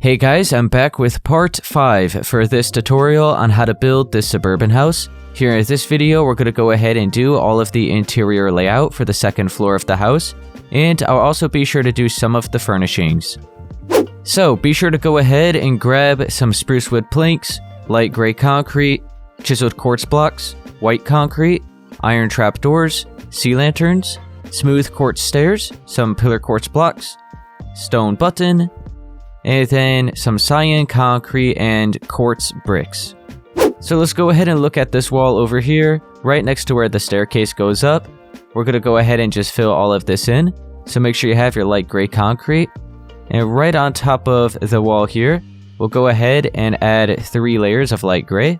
Hey guys, I'm back with part 5 for this tutorial on how to build this suburban house. Here in this video, we're going to go ahead and do all of the interior layout for the second floor of the house, and I'll also be sure to do some of the furnishings. So be sure to go ahead and grab some spruce wood planks, light gray concrete, chiseled quartz blocks, white concrete, iron trap doors, sea lanterns, smooth quartz stairs, some pillar quartz blocks, stone button, and then some cyan concrete and quartz bricks. So let's go ahead and look at this wall over here, right next to where the staircase goes up. We're going to go ahead and just fill all of this in. So make sure you have your light gray concrete. And right on top of the wall here, we'll go ahead and add 3 layers of light gray.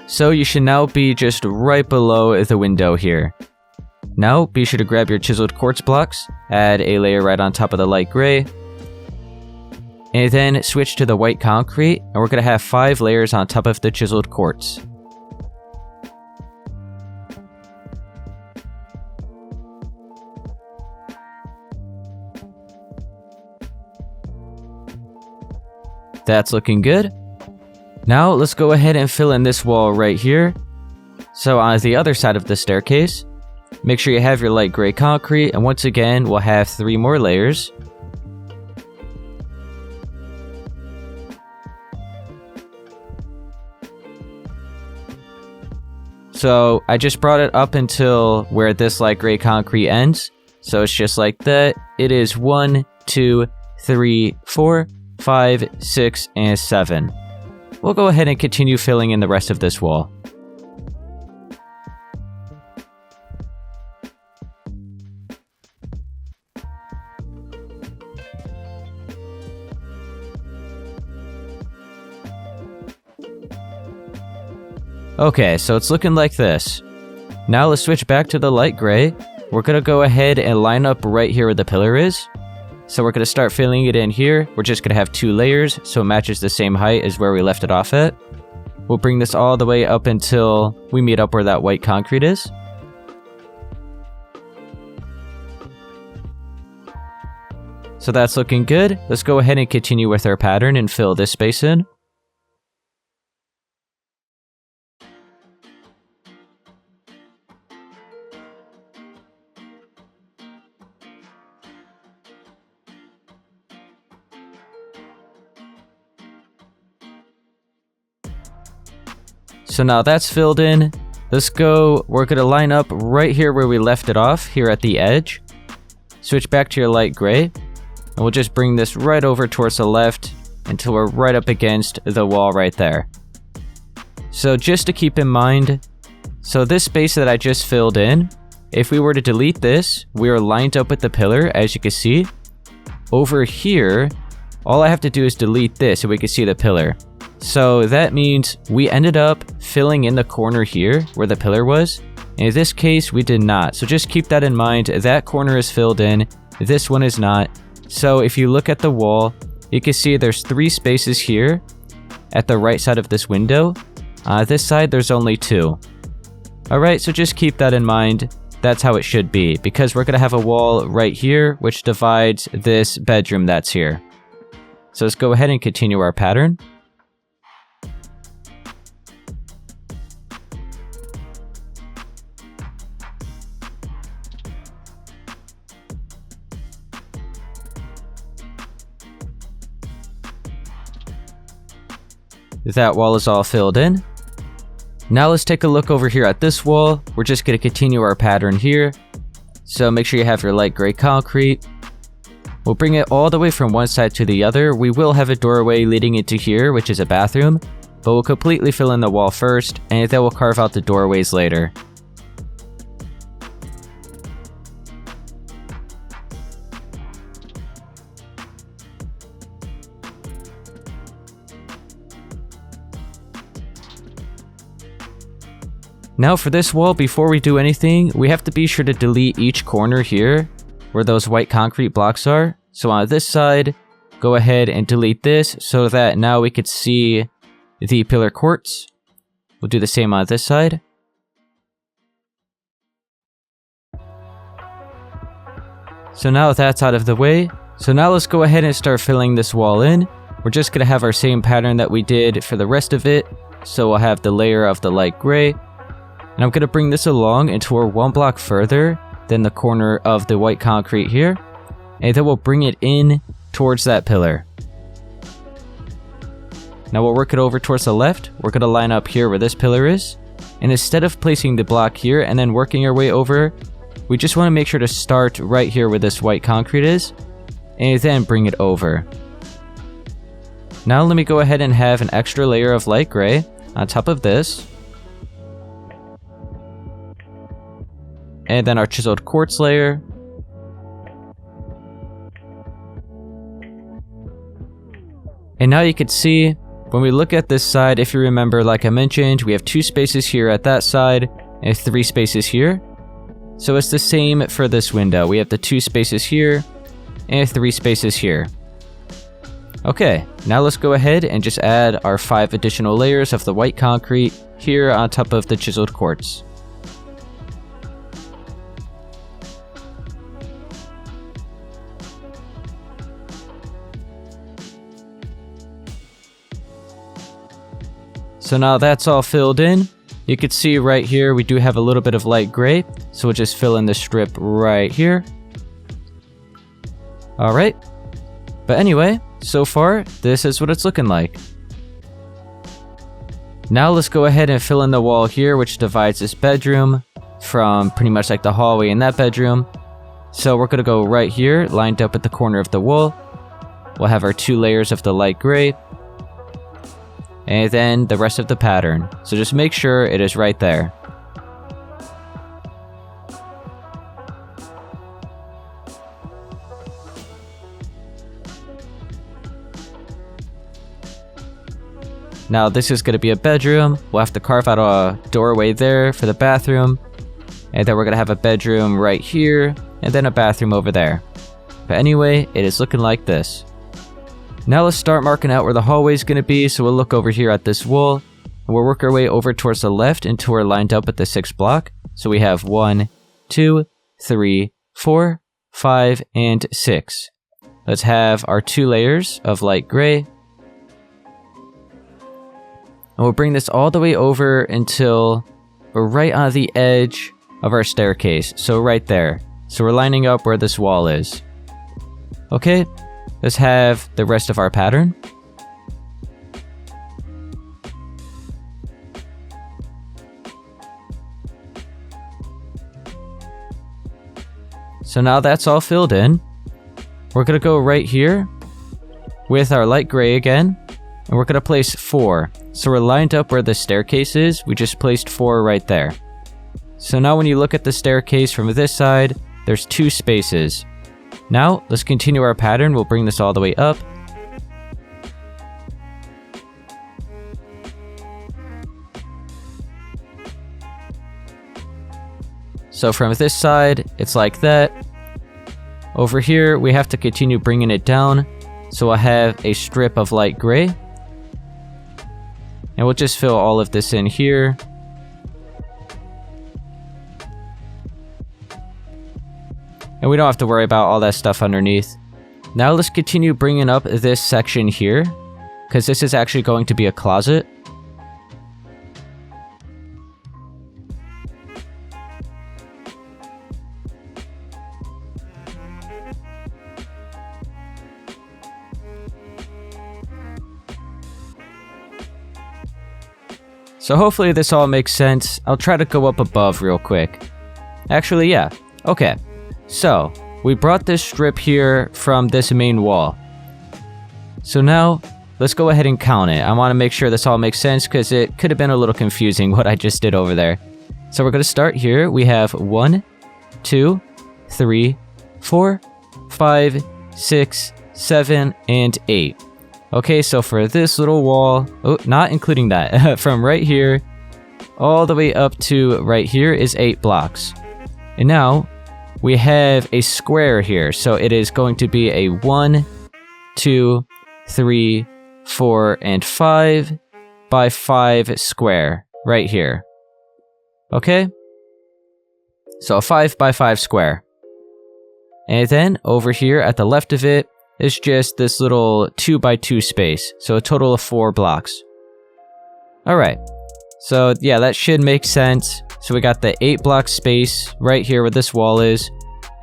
So you should now be just right below the window here. Now be sure to grab your chiseled quartz blocks, add a layer right on top of the light gray, and then switch to the white concrete, and we're going to have 5 layers on top of the chiseled quartz. That's looking good. Now let's go ahead and fill in this wall right here. So on the other side of the staircase, make sure you have your light gray concrete, and once again we'll have 3 more layers. So I just brought it up until where this light gray concrete ends. So it's just like that. It is 1, 2, 3, 4, 5, 6, and 7. We'll go ahead and continue filling in the rest of this wall. Okay, so it's looking like this. Now let's switch back to the light gray. We're going to go ahead and line up right here where the pillar is. So we're going to start filling it in here. We're just going to have 2 layers, so it matches the same height as where we left it off at. We'll bring this all the way up until we meet up where that white concrete is. So that's looking good. Let's go ahead and continue with our pattern and fill this space in. So now that's filled in. Let's go, we're going to line up right here where we left it off, here at the edge. Switch back to your light gray, and we'll just bring this right over towards the left until we're right up against the wall right there. So just to keep in mind, so this space that I just filled in, if we were to delete this, we are lined up with the pillar, as you can see. Over here, all I have to do is delete this so we can see the pillar. So that means we ended up filling in the corner here where the pillar was. In this case, we did not. So just keep that in mind. That corner is filled in. This one is not. So if you look at the wall, you can see there's 3 spaces here at the right side of this window. This side, there's only 2. Alright, so just keep that in mind. That's how it should be, because we're going to have a wall right here which divides this bedroom that's here. So let's go ahead and continue our pattern. That wall is all filled in. Now let's take a look over here at this wall. We're just going to continue our pattern here. So make sure you have your light gray concrete. We'll bring it all the way from one side to the other. We will have a doorway leading into here, which is a bathroom, but we'll completely fill in the wall first, and then we'll carve out the doorways later. Now for this wall, before we do anything, we have to be sure to delete each corner here where those white concrete blocks are. So on this side, go ahead and delete this so that now we could see the pillar quartz. We'll do the same on this side. So now that's out of the way. So now let's go ahead and start filling this wall in. We're just going to have our same pattern that we did for the rest of it. So we'll have the layer of the light gray. And I'm going to bring this along until we're 1 block further than the corner of the white concrete here. And then we'll bring it in towards that pillar. Now we'll work it over towards the left. We're going to line up here where this pillar is. And instead of placing the block here and then working our way over, we just want to make sure to start right here where this white concrete is. And then bring it over. Now let me go ahead and have an extra layer of light gray on top of this. And then our chiseled quartz layer. And now you can see, when we look at this side, if you remember, like I mentioned, we have 2 spaces here at that side, and 3 spaces here. So it's the same for this window. We have the 2 spaces here, and 3 spaces here. Okay, now let's go ahead and just add our 5 additional layers of the white concrete here on top of the chiseled quartz. So now that's all filled in. You can see right here we do have a little bit of light gray, so we'll just fill in the strip right here. Alright, but anyway, so far this is what it's looking like. Now let's go ahead and fill in the wall here, which divides this bedroom from pretty much like the hallway in that bedroom. So we're going to go right here, lined up at the corner of the wall. We'll have our 2 layers of the light gray. And then the rest of the pattern. So just make sure it is right there. Now this is going to be a bedroom. We'll have to carve out a doorway there for the bathroom. And then we're going to have a bedroom right here. And then a bathroom over there. But anyway, it is looking like this. Now let's start marking out where the hallway is going to be. So we'll look over here at this wall. And we'll work our way over towards the left until we're lined up with the 6th block. So we have 1, 2, 3, 4, 5, and 6. Let's have our 2 layers of light gray. And we'll bring this all the way over until we're right on the edge of our staircase. So right there. So we're lining up where this wall is. Okay. Let's have the rest of our pattern. So now that's all filled in. We're going to go right here with our light gray again. And we're going to place 4. So we're lined up where the staircase is. We just placed 4 right there. So now when you look at the staircase from this side, there's 2 spaces. Now, let's continue our pattern. We'll bring this all the way up. So from this side, it's like that. Over here, we have to continue bringing it down. So I'll have a strip of light gray. And we'll just fill all of this in here. And we don't have to worry about all that stuff underneath. Now let's continue bringing up this section here, because this is actually going to be a closet. So hopefully this all makes sense. I'll try to go up above real quick. Actually, yeah. Okay. So, we brought this strip here from this main wall. So now, let's go ahead and count it. I want to make sure this all makes sense because it could have been a little confusing what I just did over there. So we're going to start here. We have 1, 2, 3, 4, 5, 6, 7, and 8. Okay, so for this little wall, oh, not including that, from right here all the way up to right here is 8 blocks. And now, we have a square here, so it is going to be a 1, 2, 3, 4, and 5 by 5 square right here. Okay? So a 5 by 5 square. And then over here at the left of it is just this little 2x2 space. So a total of 4 blocks. Alright. So yeah, that should make sense. So we got the 8 block space right here where this wall is.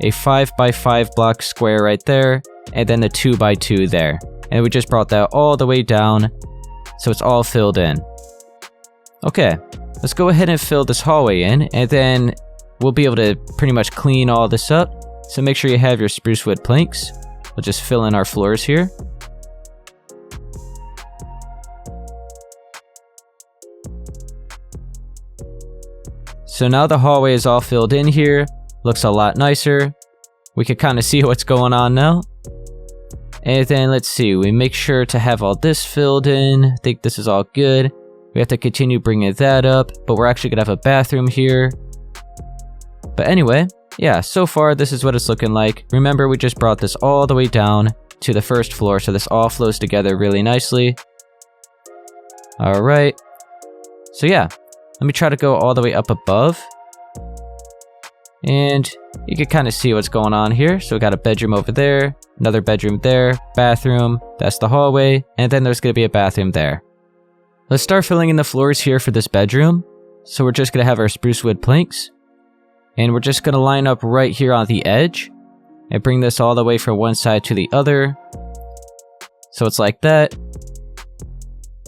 A 5x5 block square right there. And then the 2x2 there. And we just brought that all the way down. So it's all filled in. Okay. Let's go ahead and fill this hallway in. And then we'll be able to pretty much clean all this up. So make sure you have your spruce wood planks. We'll just fill in our floors here. So now the hallway is all filled in here. Looks a lot nicer. We can kind of see what's going on now. And then let's see, we make sure to have all this filled in. I think this is all good. We have to continue bringing that up, but we're actually gonna have a bathroom here. But anyway, yeah, so far this is what it's looking like. Remember, we just brought this all the way down to the first floor, so this all flows together really nicely. Alright. So yeah, let me try to go all the way up above. And you can kind of see what's going on here. So we got a bedroom over there, another bedroom there, bathroom, that's the hallway, and then there's going to be a bathroom there. Let's start filling in the floors here for this bedroom. So we're just going to have our spruce wood planks. And we're just going to line up right here on the edge. And bring this all the way from one side to the other. So it's like that.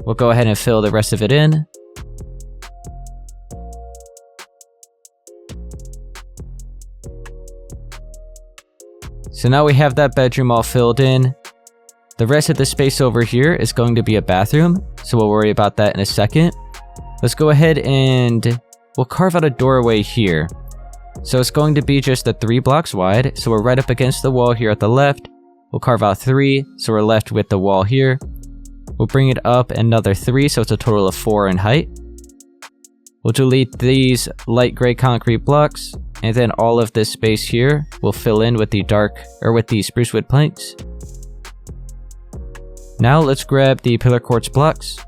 We'll go ahead and fill the rest of it in. So now we have that bedroom all filled in. The rest of the space over here is going to be a bathroom, so we'll worry about that in a second. Let's go ahead and we'll carve out a doorway here. So it's going to be just the 3 blocks wide, so we're right up against the wall here at the left. We'll carve out 3, so we're left with the wall here. We'll bring it up another 3, so it's a total of 4 in height. We'll delete these light gray concrete blocks. And then all of this space here will fill in with the spruce wood planks. Now let's grab the pillar quartz blocks.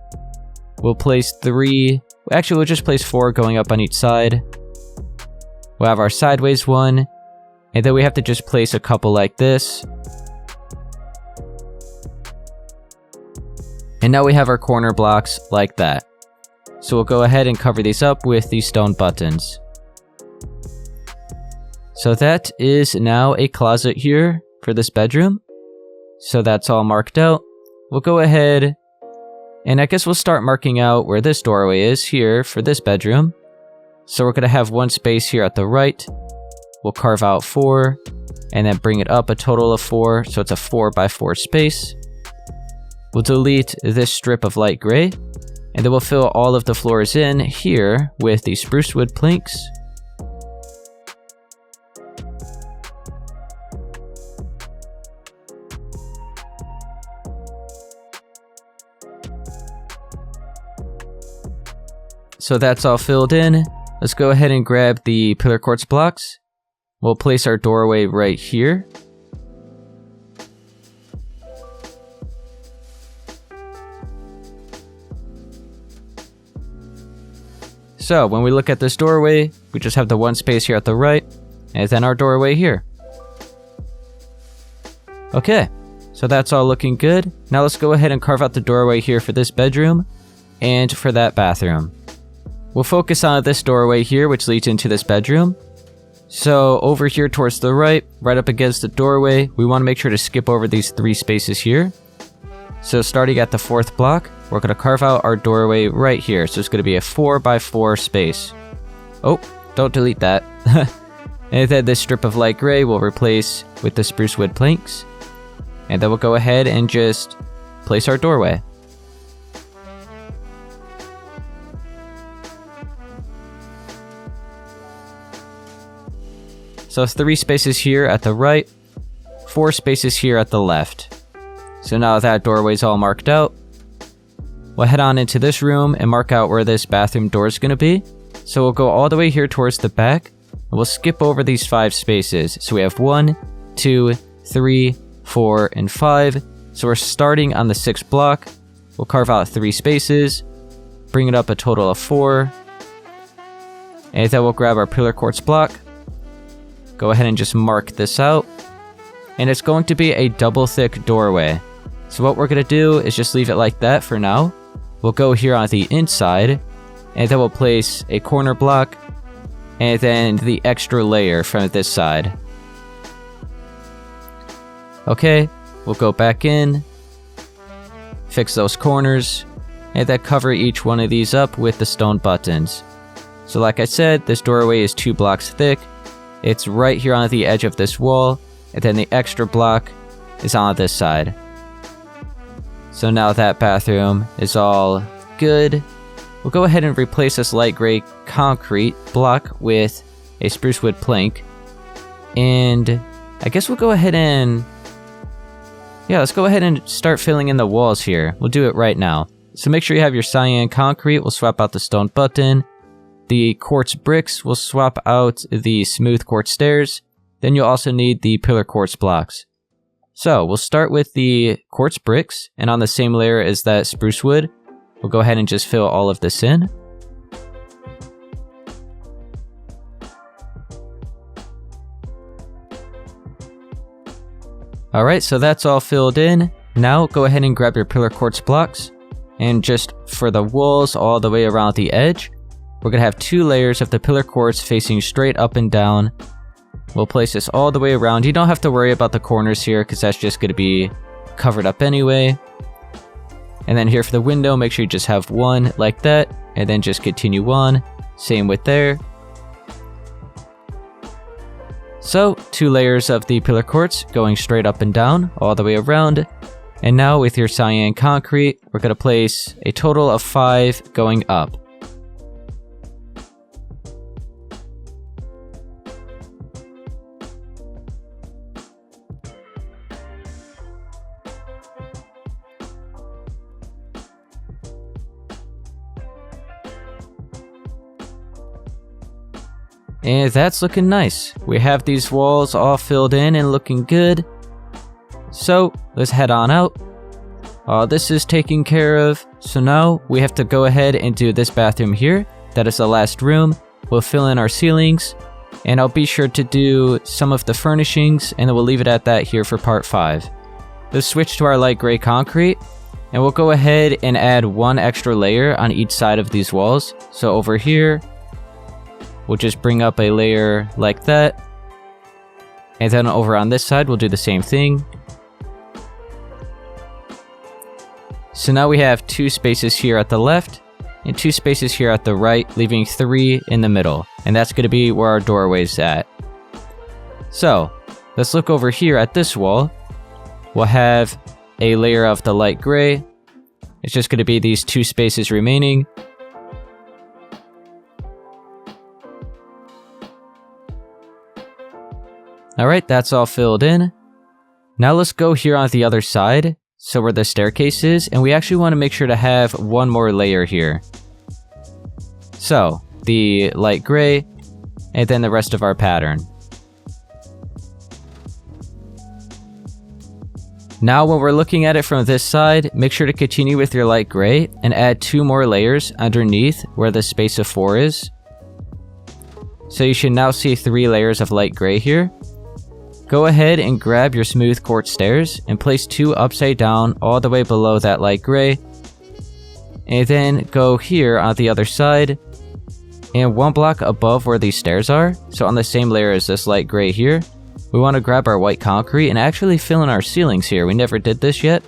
We'll place 3, actually we'll just place 4 going up on each side. We'll have our sideways one, and then we have to just place a couple like this. And now we have our corner blocks like that. So we'll go ahead and cover these up with these stone buttons. So that is now a closet here for this bedroom. So that's all marked out. We'll go ahead and I guess we'll start marking out where this doorway is here for this bedroom. So we're going to have one space here at the right. We'll carve out 4 and then bring it up a total of 4. So it's a 4x4 space. We'll delete this strip of light gray and then we'll fill all of the floors in here with the spruce wood planks. So that's all filled in. Let's go ahead and grab the pillar quartz blocks. We'll place our doorway right here. So when we look at this doorway, we just have the one space here at the right, and then our doorway here. Okay, so that's all looking good. Now let's go ahead and carve out the doorway here for this bedroom and for that bathroom. We'll focus on this doorway here, which leads into this bedroom. So over here towards the right up against the doorway, we want to make sure to skip over these 3 spaces here. So starting at the 4th block, we're going to carve out our doorway right here. So it's going to be a 4x4 space. Oh, don't delete that. And then this strip of light gray we'll replace with the spruce wood planks. And then we'll go ahead and just place our doorway. So 3 spaces here at the right, 4 spaces here at the left. So now that doorway's all marked out, we'll head on into this room and mark out where this bathroom door is going to be. So we'll go all the way here towards the back, and we'll skip over these 5 spaces. So we have 1, 2, 3, 4, and 5. So we're starting on the 6th block. We'll carve out 3 spaces, bring it up a total of 4. And then we'll grab our pillar quartz block. Go ahead and just mark this out. and it's going to be a double thick doorway. So what we're going to do is just leave it like that for now. We'll go here on the inside, and then we'll place a corner block, and then the extra layer from this side. Okay, we'll go back in, fix those corners, and then cover each one of these up with the stone buttons. So like I said, this doorway is 2 blocks thick. It's right here on the edge of this wall, and then the extra block is on this side. So now that bathroom is all good. We'll go ahead and replace this light gray concrete block with a spruce wood plank. And I guess we'll go ahead and... yeah, let's go ahead and start filling in the walls here. We'll do it right now. So make sure you have your cyan concrete. We'll swap out the stone button. The quartz bricks, we'll swap out the smooth quartz stairs. Then you'll also need the pillar quartz blocks. So we'll start with the quartz bricks, and on the same layer as that spruce wood, we'll go ahead and just fill all of this in. Alright, so that's all filled in. Now go ahead and grab your pillar quartz blocks, and just for the walls all the way around the edge, we're going to have 2 layers of the pillar quartz facing straight up and down. We'll place this all the way around. You don't have to worry about the corners here because that's just going to be covered up anyway. And then here for the window, make sure you just have 1 like that, and then just continue on. Same with there. So 2 layers of the pillar quartz going straight up and down all the way around. And now with your cyan concrete, we're going to place a total of 5 going up. And that's looking nice. We have these walls all filled in and looking good. So let's head on out. This is taken care of. So now we have to go ahead and do this bathroom here. That is the last room. We'll fill in our ceilings. And I'll be sure to do some of the furnishings, and then we'll leave it at that here for part 5. Let's switch to our light gray concrete. And we'll go ahead and add 1 extra layer on each side of these walls. So over here, we'll just bring up a layer like that. And then over on this side, we'll do the same thing. So now we have 2 spaces here at the left and 2 spaces here at the right, leaving 3 in the middle. And that's going to be where our doorway's at. So let's look over here at this wall. We'll have a layer of the light gray. It's just going to be these 2 spaces remaining. Alright, that's all filled in. Now let's go here on the other side, so where the staircase is, and we actually want to make sure to have 1 more layer here. So, the light gray, and then the rest of our pattern. Now when we're looking at it from this side, make sure to continue with your light gray, and add 2 more layers underneath where the space of 4 is. So you should now see 3 layers of light gray here. Go ahead and grab your smooth quartz stairs and place 2 upside down all the way below that light gray. And then go here on the other side and 1 block above where these stairs are. So on the same layer as this light gray here, we want to grab our white concrete and actually fill in our ceilings here. We never did this yet.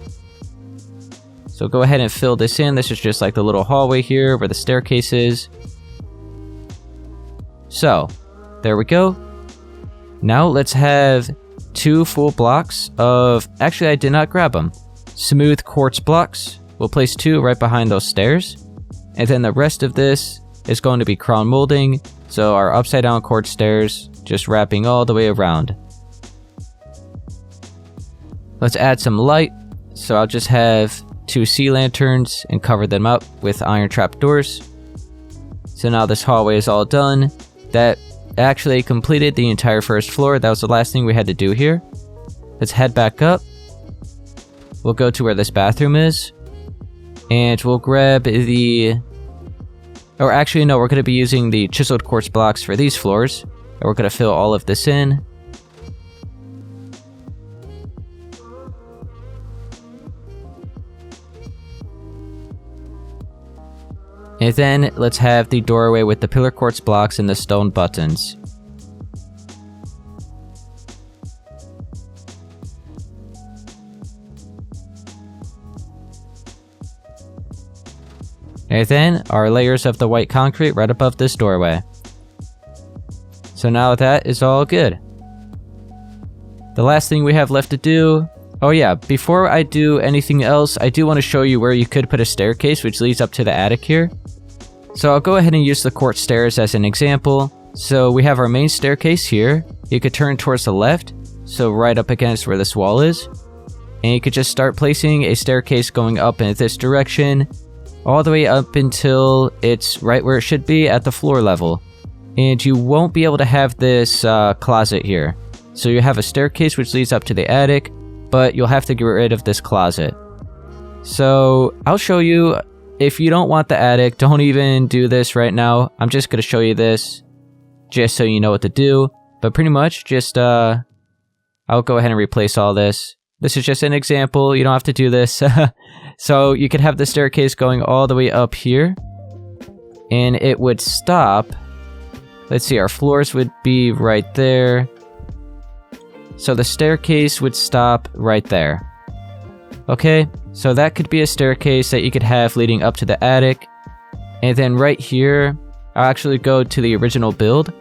So go ahead and fill this in. This is just like the little hallway here where the staircase is. So there we go. Now let's have 2 full blocks of, actually I did not grab them, smooth quartz blocks. We'll place 2 right behind those stairs. And then the rest of this is going to be crown molding. So our upside down quartz stairs just wrapping all the way around. Let's add some light. So I'll just have 2 sea lanterns and cover them up with iron trap doors. So now this hallway is all done. That actually completed the entire first floor. That was the last thing we had to do here. Let's head back up. We'll go to where this bathroom is. And we'll grab the... Or actually, no, we're going to be using the chiseled quartz blocks for these floors. And we're going to fill all of this in. And then let's have the doorway with the pillar quartz blocks and the stone buttons. And then our layers of the white concrete right above this doorway. So now that is all good. The last thing we have left to do... Oh yeah, before I do anything else, I do want to show you where you could put a staircase which leads up to the attic here. So I'll go ahead and use the quartz stairs as an example. So we have our main staircase here. You could turn towards the left, so right up against where this wall is. And you could just start placing a staircase going up in this direction, all the way up until it's right where it should be at the floor level. And you won't be able to have this closet here. So you have a staircase which leads up to the attic, but you'll have to get rid of this closet. So I'll show you. If you don't want the attic, don't even do this right now. I'm just going to show you this just so you know what to do. But pretty much just, I'll go ahead and replace all this. This is just an example. You don't have to do this. So you could have the staircase going all the way up here. And it would stop. Let's see, our floors would be right there. So the staircase would stop right there. Okay, so that could be a staircase that you could have leading up to the attic. And then right here, I'll actually go to the original build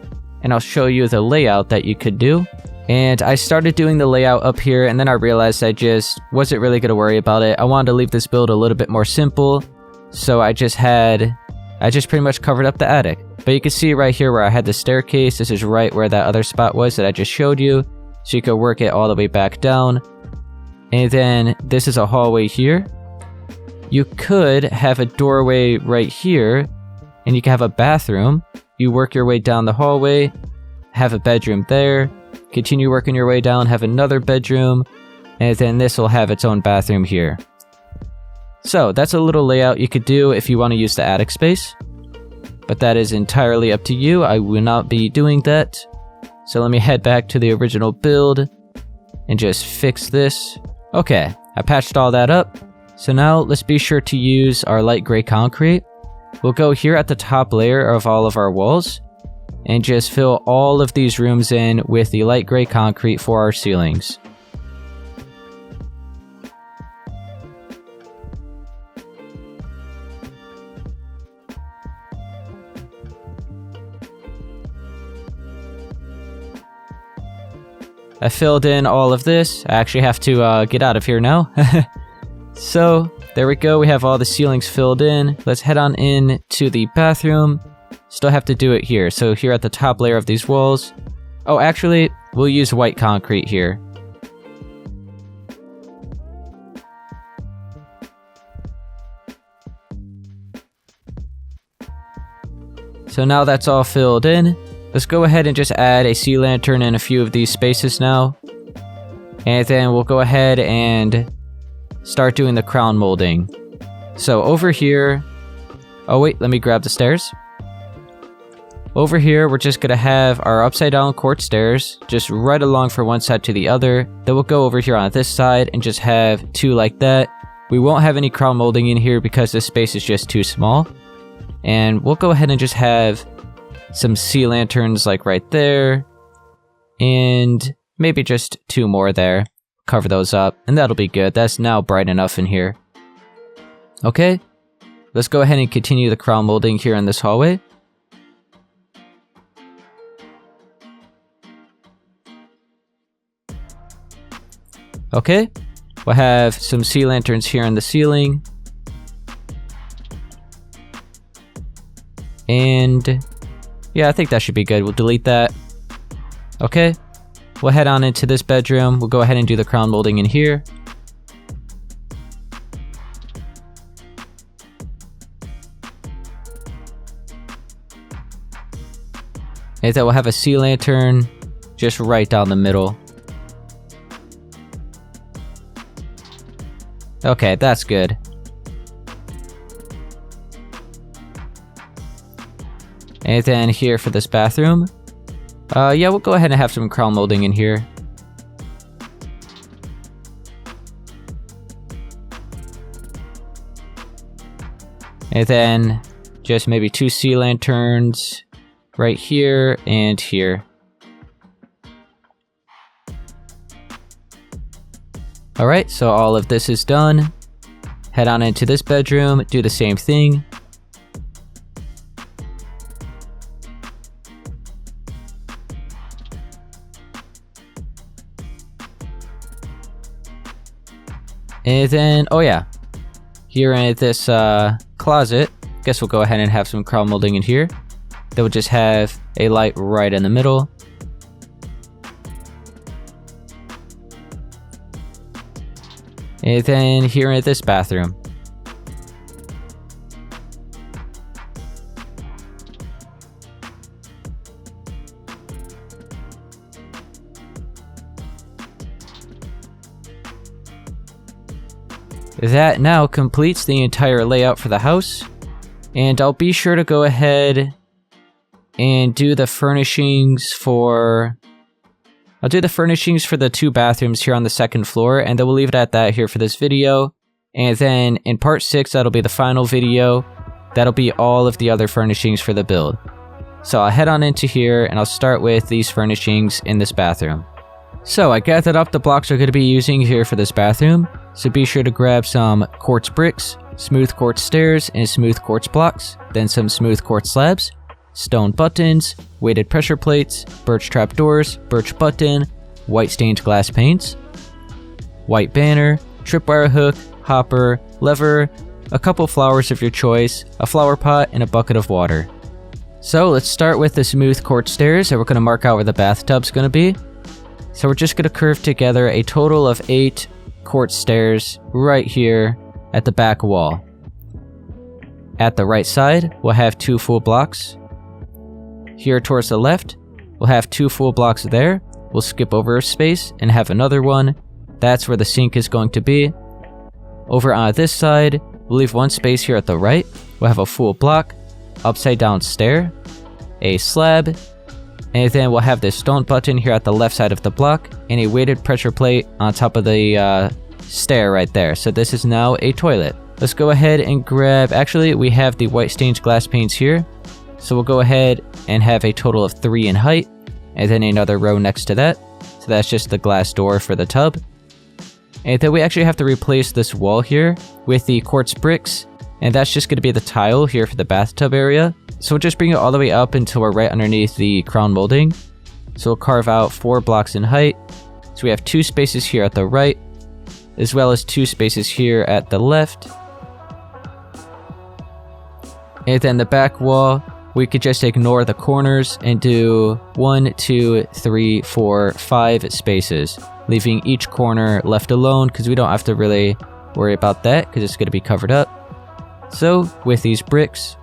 and I'll show you the layout that you could do. And I started doing the layout up here and then I realized I just wasn't really going to worry about it. I wanted to leave this build a little bit more simple. So I just pretty much covered up the attic. But you can see right here where I had the staircase, this is right where that other spot was that I just showed you. So you could work it all the way back down. And then this is a hallway here. You could have a doorway right here. And you can have a bathroom. You work your way down the hallway. Have a bedroom there. Continue working your way down. Have another bedroom. And then this will have its own bathroom here. So that's a little layout you could do if you want to use the attic space. But that is entirely up to you. I will not be doing that. So let me head back to the original build and just fix this. Okay, I patched all that up. So now let's be sure to use our light gray concrete. We'll go here at the top layer of all of our walls and just fill all of these rooms in with the light gray concrete for our ceilings. I filled in all of this. I actually have to get out of here now. So there we go. We have all the ceilings filled in. Let's head on in to the bathroom. Still have to do it here. So here at the top layer of these walls. Oh, actually, we'll use white concrete here. So now that's all filled in. Let's go ahead and just add a sea lantern in a few of these spaces now. And then we'll go ahead and start doing the crown molding. So over here... Oh wait, let me grab the stairs. Over here, we're just going to have our upside down quartz stairs just right along from one side to the other. Then we'll go over here on this side and just have two like that. We won't have any crown molding in here because this space is just too small. And we'll go ahead and just have some sea lanterns like right there. And maybe just two more there. Cover those up and that'll be good. That's now bright enough in here. Okay, let's go ahead and continue the crown molding here in this hallway. Okay, we'll have some sea lanterns here on the ceiling. And yeah, I think that should be good. We'll delete that. Okay, we'll head on into this bedroom. We'll go ahead and do the crown molding in here. And then we'll have a sea lantern just right down the middle. Okay, that's good. And then here for this bathroom. Yeah, we'll go ahead and have some crown molding in here. And then just maybe 2 sea lanterns right here and here. Alright, so all of this is done. Head on into this bedroom, do the same thing. And then, oh yeah, here in this closet, guess we'll go ahead and have some crown molding in here. That will just have a light right in the middle. And then here in this bathroom. That now completes the entire layout for the house. And I'll be sure to go ahead and do the furnishings for... I'll do the furnishings for the 2 bathrooms here on the 2nd floor, and then we'll leave it at that here for this video. And then in part 6, that'll be the final video. That'll be all of the other furnishings for the build. So I'll head on into here, and I'll start with these furnishings in this bathroom. So I gathered up the blocks we're going to be using here for this bathroom. So be sure to grab some quartz bricks, smooth quartz stairs, and smooth quartz blocks. Then some smooth quartz slabs, stone buttons, weighted pressure plates, birch trap doors, birch button, white stained glass paints, white banner, tripwire hook, hopper, lever, a couple flowers of your choice, a flower pot, and a bucket of water. So let's start with the smooth quartz stairs, and we're going to mark out where the bathtub's going to be. So we're just going to curve together a total of 8 quartz stairs right here at the back wall. At the right side, we'll have 2 full blocks. Here towards the left, we'll have 2 full blocks there. We'll skip over a space and have another one. That's where the sink is going to be. Over on this side, we'll leave 1 space here at the right. We'll have a full block, upside down stair, a slab, and then we'll have this stone button here at the left side of the block, and a weighted pressure plate on top of the stair right there. So this is now a toilet. Let's go ahead and grab, actually we have the white stained glass paints here. So we'll go ahead and have a total of 3 in height, and then another row next to that. So that's just the glass door for the tub. And then we actually have to replace this wall here with the quartz bricks, and that's just going to be the tile here for the bathtub area. So we'll just bring it all the way up until we're right underneath the crown molding. So we'll carve out 4 blocks in height. So we have 2 spaces here at the right, as well as 2 spaces here at the left. And then the back wall, we could just ignore the corners and do 1, 2, 3, 4, 5 spaces, leaving each corner left alone because we don't have to really worry about that because it's going to be covered up. So with these bricks,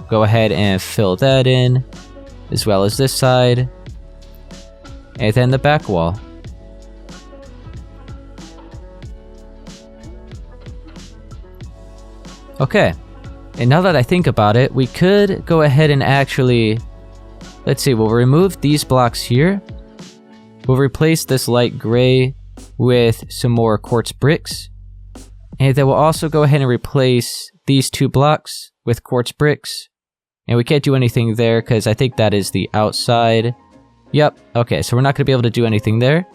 go ahead and fill that in, as well as this side, and then the back wall. Okay, and now that I think about it, we could go ahead and actually, let's see, we'll remove these blocks here. We'll replace this light gray with some more quartz bricks. And then we'll also go ahead and replace these 2 blocks with quartz bricks. And we can't do anything there because I think that is the outside. Yep, okay, so we're not going to be able to do anything there.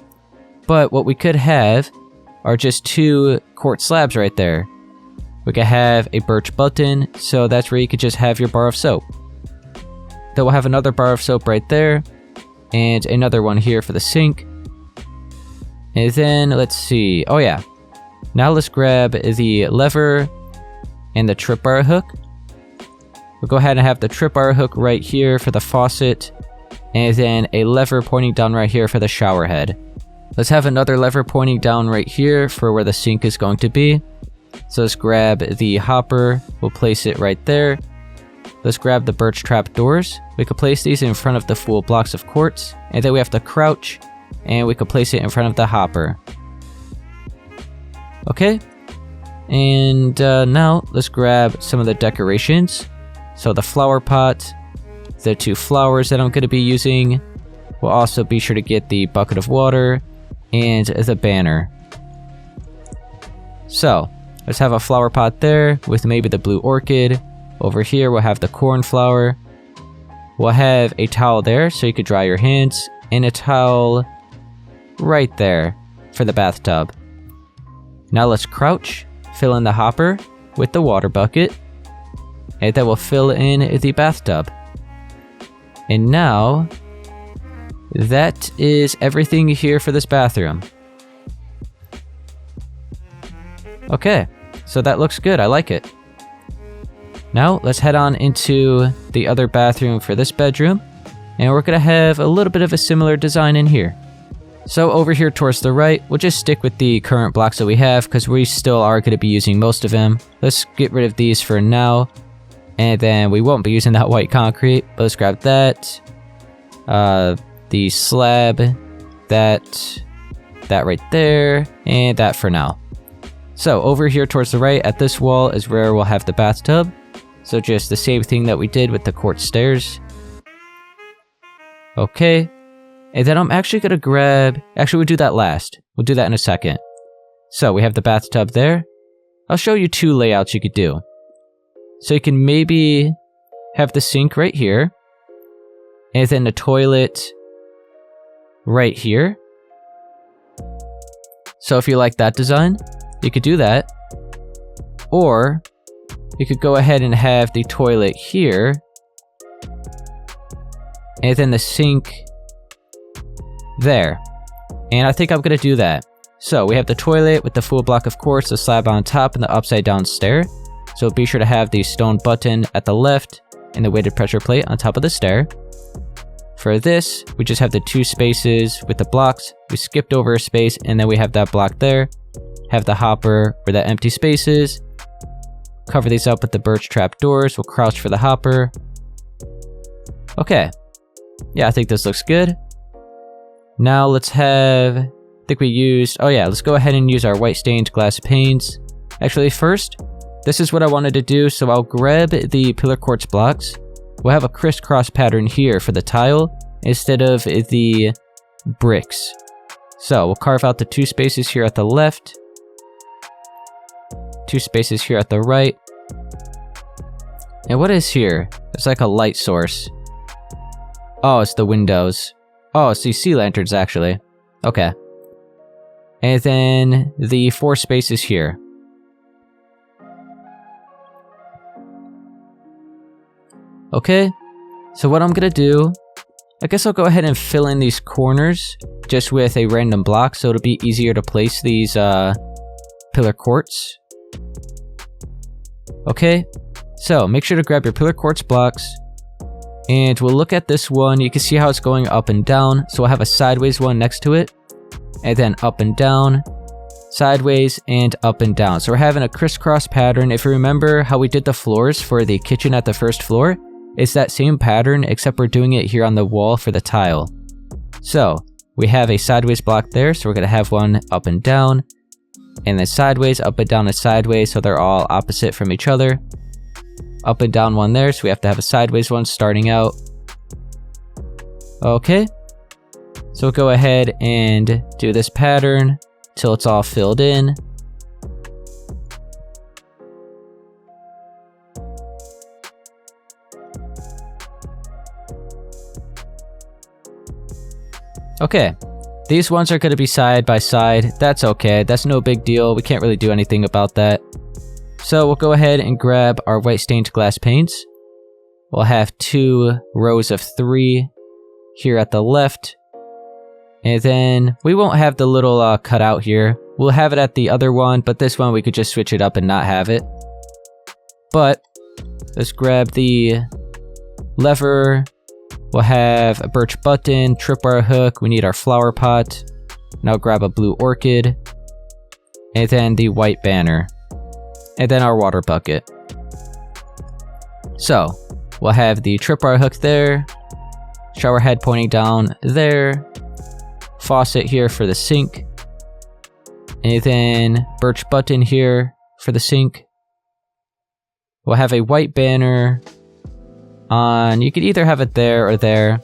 But what we could have are just 2 quartz slabs right there. We could have a birch button, so that's where you could just have your bar of soap. Then we'll have another bar of soap right there, and another one here for the sink. And then, let's see, oh yeah. Now let's grab the lever and the tripwire hook. We'll go ahead and have the tripwire hook right here for the faucet, and then a lever pointing down right here for the shower head. Let's have another lever pointing down right here for where the sink is going to be. So let's grab the hopper, we'll place it right there. Let's grab the birch trap doors. We could place these in front of the full blocks of quartz, and then we have to crouch, and we could place it in front of the hopper. Okay, and now let's grab some of the decorations. So the flower pot, the 2 flowers that I'm going to be using. We'll also be sure to get the bucket of water and the banner. So let's have a flower pot there with maybe the blue orchid, Over here, we'll have the cornflower. We'll have a towel there so you could dry your hands, and a towel right there for the bathtub. Now let's crouch, fill in the hopper with the water bucket, and then we'll fill in the bathtub. And now, that is everything here for this bathroom. Okay, so that looks good, I like it. Now, let's head on into the other bathroom for this bedroom, and we're gonna have a little bit of a similar design in here. So over here towards the right, we'll just stick with the current blocks that we have, because we still are gonna be using most of them. Let's get rid of these for now, and then we won't be using that white concrete, but let's grab that. The slab, that right there, and that for now. So over here towards the right at this wall is where we'll have the bathtub. So just the same thing that we did with the quartz stairs. Okay. And then I'm actually going to grab... Actually, we'll do that last. We'll do that in a second. So we have the bathtub there. I'll show you two layouts you could do. So you can maybe have the sink right here. And then the toilet right here. So if you like that design, you could do that. Or you could go ahead and have the toilet here. And then the sink there. And I think I'm going to do that. So we have the toilet with the full block of quartz, the slab on top, and the upside down stair. So be sure to have the stone button at the left and the weighted pressure plate on top of the stair. For this, we just have the two spaces with the blocks. We skipped over a space, and then we have that block there. Have the hopper where that empty space is. Cover these up with the birch trap doors. We'll crouch for the hopper. Okay. Yeah, I think this looks good. Now let's have... I think we used... Oh yeah, let's go ahead and use our white stained glass panes. Actually, first, this is what I wanted to do. So I'll grab the pillar quartz blocks. We'll have a crisscross pattern here for the tile instead of the bricks. So we'll carve out the two spaces here at the left. Two spaces here at the right. And what is here? It's like a light source. Oh, it's the windows. Oh, it's these sea lanterns actually. Okay. And then the four spaces here. Okay. So what I'm gonna do, I guess I'll go ahead and fill in these corners just with a random block so it'll be easier to place these pillar quartz. Okay, so make sure to grab your pillar quartz blocks, and we'll look at this one. You can see how it's going up and down, so we'll have a sideways one next to it, and then up and down, sideways, and up and down. So we're having a crisscross pattern. If you remember how we did the floors for the kitchen at the first floor, it's that same pattern, except we're doing it here on the wall for the tile. So we have a sideways block there, so we're going to have one up and down, and then sideways, up and down, and sideways, so they're all opposite from each other. Up and down one there, so we have to have a sideways one starting out. Okay. So we'll go ahead and do this pattern till it's all filled in. Okay. These ones are going to be side by side. That's okay. That's no big deal. We can't really do anything about that. So we'll go ahead and grab our white stained glass paints. We'll have 2 rows of 3 here at the left. And then we won't have the little cutout here. We'll have it at the other one, but this one we could just switch it up and not have it. But let's grab the lever. We'll have a birch button, tripwire hook, we need our flower pot. Now grab a blue orchid. And then the white banner. And then our water bucket. So, we'll have the tripwire hook there. Shower head pointing down there. Faucet here for the sink. And then birch button here for the sink. We'll have a white banner on, you could either have it there or there.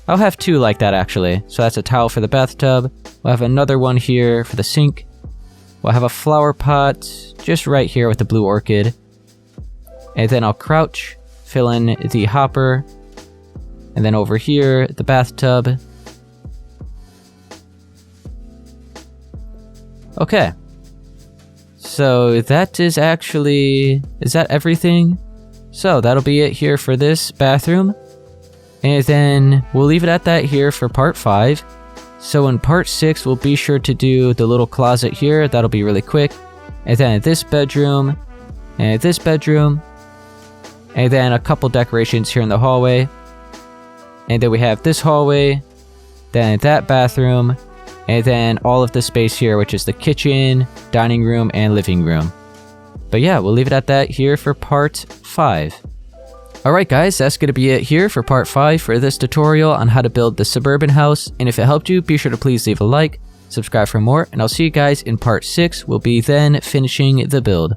I'll have 2 like that actually. So that's a towel for the bathtub. We'll have another one here for the sink. We'll have a flower pot just right here with the blue orchid. And then I'll crouch, fill in the hopper, and then over here, the bathtub. Okay. So that is that everything? So that'll be it here for this bathroom. And then we'll leave it at that here for part 5. So in part 6, we'll be sure to do the little closet here. That'll be really quick. And then this bedroom, and this bedroom, and then a couple decorations here in the hallway. And then we have this hallway, then that bathroom, and then all of the space here, which is the kitchen, dining room, and living room. But yeah, we'll leave it at that here for part 5. Alright guys, that's going to be it here for part 5 for this tutorial on how to build the Suburban house. And if it helped you, be sure to please leave a like, subscribe for more, and I'll see you guys in part 6. We'll be then finishing the build.